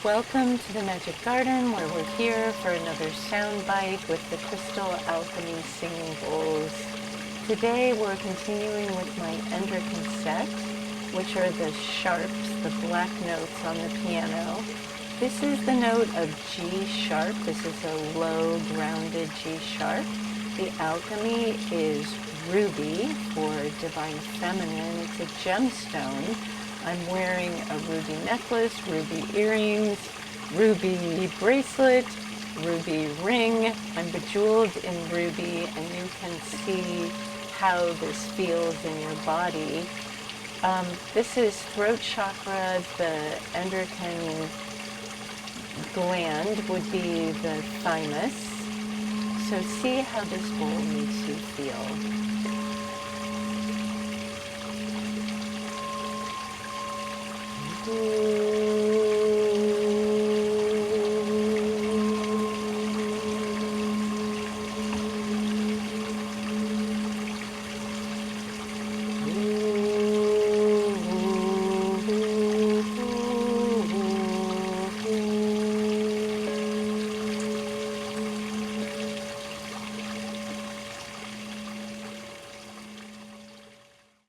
Welcome to the Magic Garden, where we're here for another sound bite with the Crystal Alchemy singing bowls. Today we're continuing with my Endocrine set, which are the sharps, the black notes on the piano. This is the note of G sharp. This is a low, grounded G sharp. The Alchemy is ruby for divine feminine. It's a gemstone. I'm wearing a ruby necklace, ruby earrings, ruby bracelet, ruby ring. I'm bejeweled in ruby, and you can see how this feels in your body. This is Throat Chakra. The endocrine gland would be the thymus. So see how this bowl makes you feel.